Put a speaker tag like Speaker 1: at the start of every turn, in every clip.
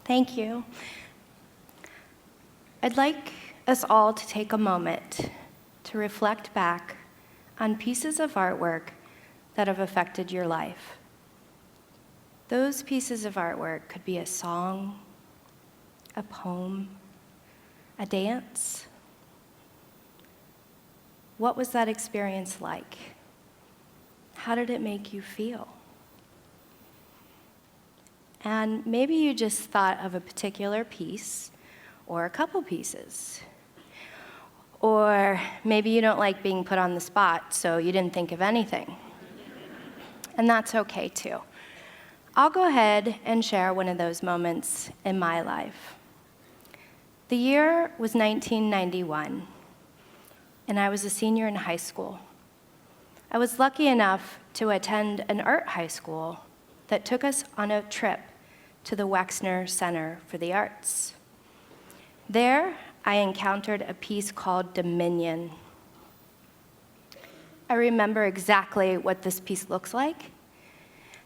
Speaker 1: Thank you. I'd like us all to take a moment to reflect back on pieces of artwork that have affected your life. Those pieces of artwork could be a song, a poem, a dance. What was that experience like? How did it make you feel? And maybe you just thought of a particular piece or a couple pieces. Or maybe you don't like being put on the spot, so you didn't think of anything. And that's okay too. I'll go ahead and share one of those moments in my life. The year was 1991, and I was a senior in high school. I was lucky enough to attend an art high school that took us on a trip to the Wexner Center for the Arts. There, I encountered a piece called Dominion. I remember exactly what this piece looks like.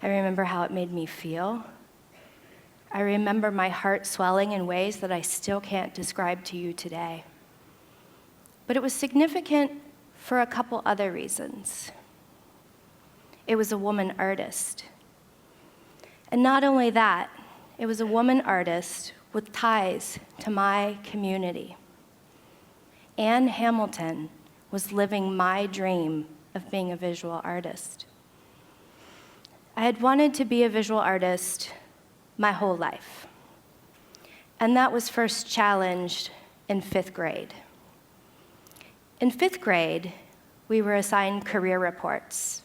Speaker 1: I remember how it made me feel. I remember my heart swelling in ways that I still can't describe to you today. But it was significant for a couple other reasons. It was a woman artist. And not only that, it was a woman artist with ties to my community. Anne Hamilton was living my dream of being a visual artist. I had wanted to be a visual artist my whole life, and that was first challenged in 5th grade. In 5th grade, we were assigned career reports.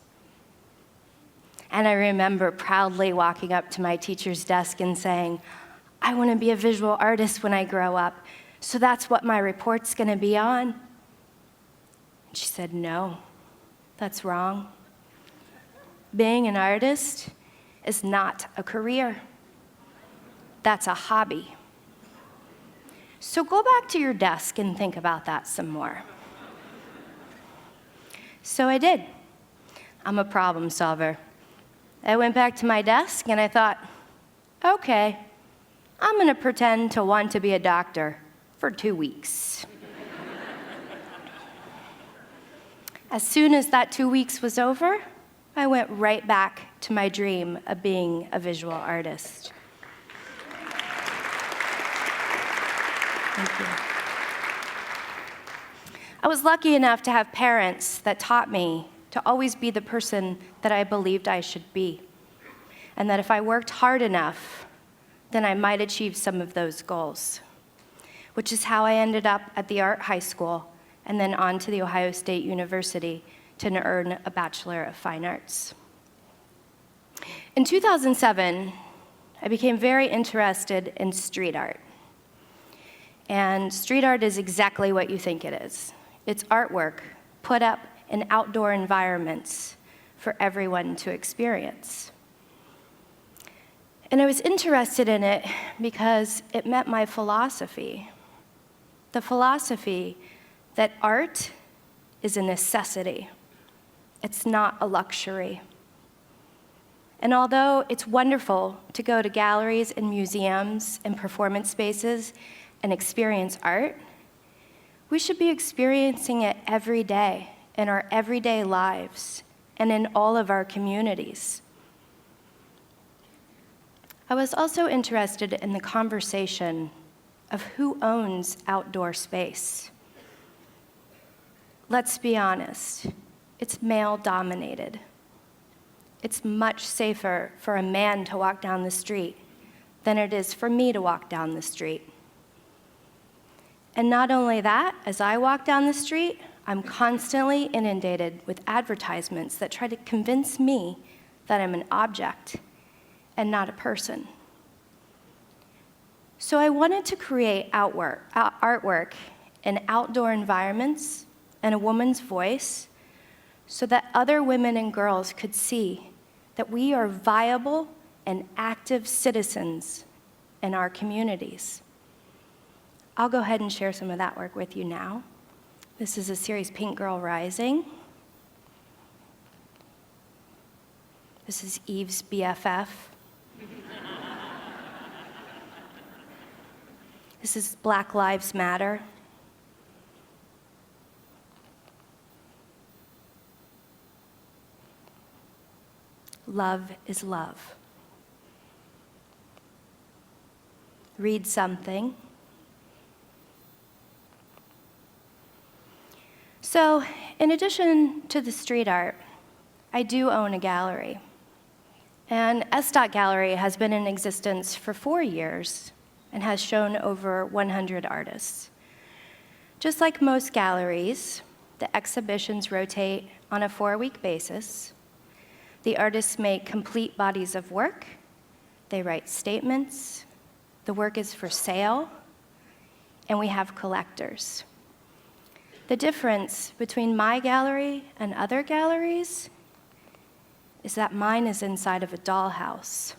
Speaker 1: And I remember proudly walking up to my teacher's desk and saying, I want to be a visual artist when I grow up, so that's what my report's going to be on. And she said, no, that's wrong. Being an artist is not a career. That's a hobby. So go back to your desk and think about that some more. So I did. I'm a problem solver. I went back to my desk and I thought, okay, I'm going to pretend to want to be a doctor for 2 weeks. As soon as that 2 weeks was over, I went right back to my dream of being a visual artist. Thank you. I was lucky enough to have parents that taught me to always be the person that I believed I should be, and that if I worked hard enough, then I might achieve some of those goals, which is how I ended up at the art high school and then on to the Ohio State University to earn a Bachelor of Fine Arts. In 2007, I became very interested in street art. And street art is exactly what you think it is. It's artwork put up in outdoor environments for everyone to experience. And I was interested in it because it met my philosophy. The philosophy that art is a necessity. It's not a luxury. And although it's wonderful to go to galleries and museums and performance spaces and experience art, we should be experiencing it every day in our everyday lives and in all of our communities. I was also interested in the conversation of who owns outdoor space. Let's be honest, it's male-dominated. It's much safer for a man to walk down the street than it is for me to walk down the street. And not only that, as I walk down the street, I'm constantly inundated with advertisements that try to convince me that I'm an object and not a person. So I wanted to create artwork in outdoor environments and a woman's voice so that other women and girls could see that we are viable and active citizens in our communities. I'll go ahead and share some of that work with you now. This is a series, Pink Girl Rising. This is Eve's BFF. This is Black Lives Matter. Love is love. Read something. So, in addition to the street art, I do own a gallery. And Gallery has been in existence for 4 years and has shown over 100 artists. Just like most galleries, the exhibitions rotate on a 4-week basis. The artists make complete bodies of work. They write statements. The work is for sale. And we have collectors. The difference between my gallery and other galleries is that mine is inside of a dollhouse.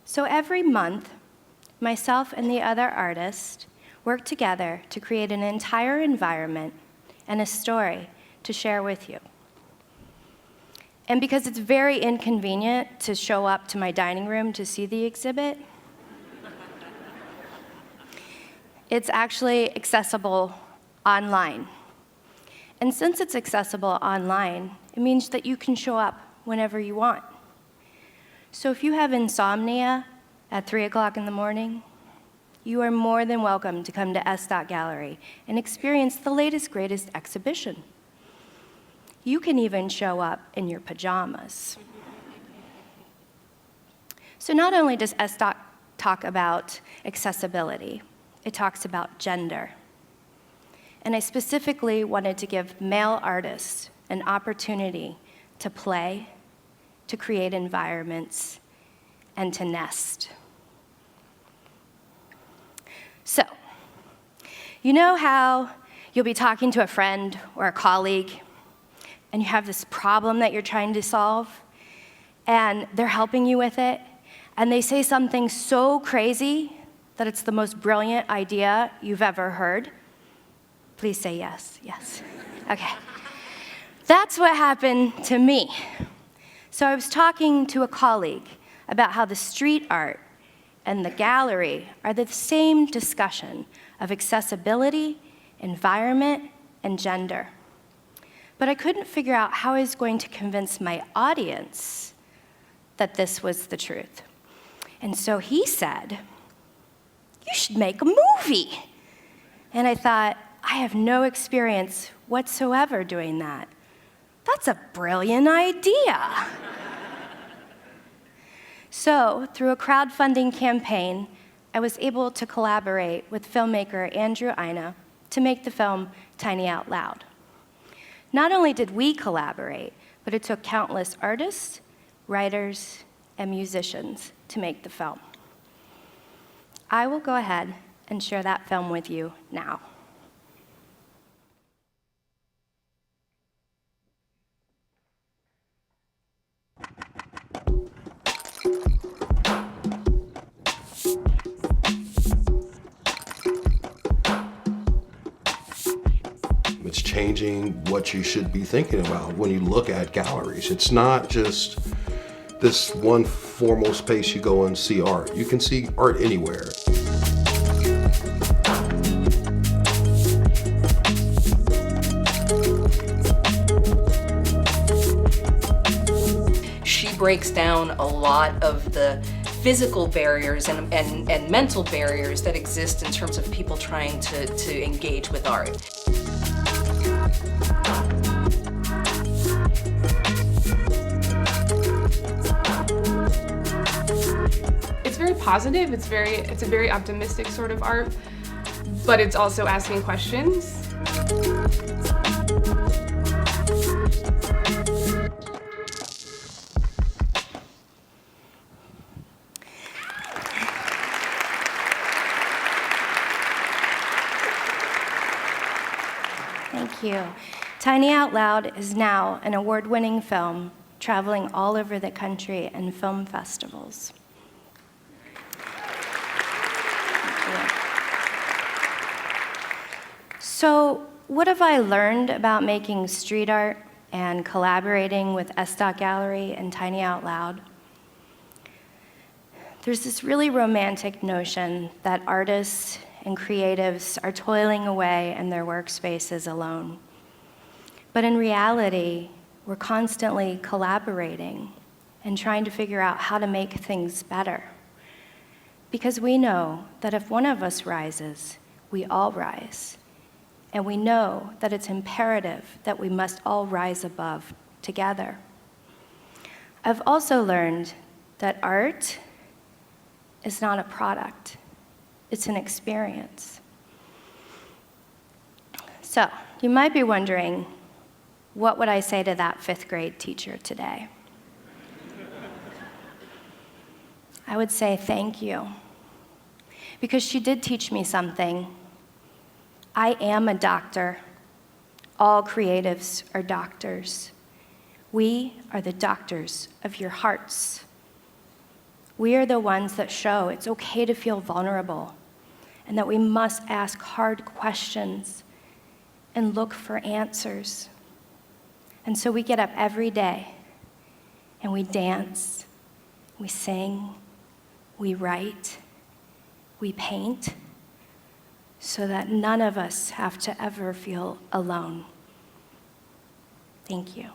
Speaker 1: So every month, myself and the other artists work together to create an entire environment and a story to share with you. And because it's very inconvenient to show up to my dining room to see the exhibit, it's actually accessible online. And since it's accessible online, it means that you can show up whenever you want. So if you have insomnia at 3 o'clock in the morning, you are more than welcome to come to Gallery and experience the latest, greatest exhibition. You can even show up in your pajamas. So not only does talk about accessibility, it talks about gender. And I specifically wanted to give male artists an opportunity to play, to create environments, and to nest. So, you know how you'll be talking to a friend or a colleague, and you have this problem that you're trying to solve, and they're helping you with it, and they say something so crazy that it's the most brilliant idea you've ever heard? Please say yes, yes. Okay. That's what happened to me. So I was talking to a colleague about how the street art and the gallery are the same discussion of accessibility, environment, and gender. But I couldn't figure out how I was going to convince my audience that this was the truth. And so he said, "You should make a movie." And I thought, I have no experience whatsoever doing that. That's a brilliant idea. So, through a crowdfunding campaign, I was able to collaborate with filmmaker Andrew Ina to make the film Tiny Out Loud. Not only did we collaborate, but it took countless artists, writers, and musicians to make the film. I will go ahead and share that film with you now.
Speaker 2: It's changing what you should be thinking about when you look at galleries. It's not just this one formal space you go and see art. You can see art anywhere.
Speaker 3: She breaks down a lot of the physical barriers and mental barriers that exist in terms of people trying to engage with art.
Speaker 4: It's very positive, it's a very optimistic sort of art, but it's also asking questions.
Speaker 1: Thank you. Tiny Out Loud is now an award-winning film traveling all over the country and film festivals. So, what have I learned about making street art and collaborating with Gallery and Tiny Out Loud? There's this really romantic notion that artists and creatives are toiling away in their workspaces alone. But in reality, we're constantly collaborating and trying to figure out how to make things better. Because we know that if one of us rises, we all rise. And we know that it's imperative that we must all rise above together. I've also learned that art is not a product, it's an experience. So, you might be wondering, what would I say to that 5th grade teacher today? I would say thank you, because she did teach me something. I am a doctor. All creatives are doctors. We are the doctors of your hearts. We are the ones that show it's okay to feel vulnerable and that we must ask hard questions and look for answers. And so we get up every day and we dance, we sing, we write, we paint, so that none of us have to ever feel alone. Thank you.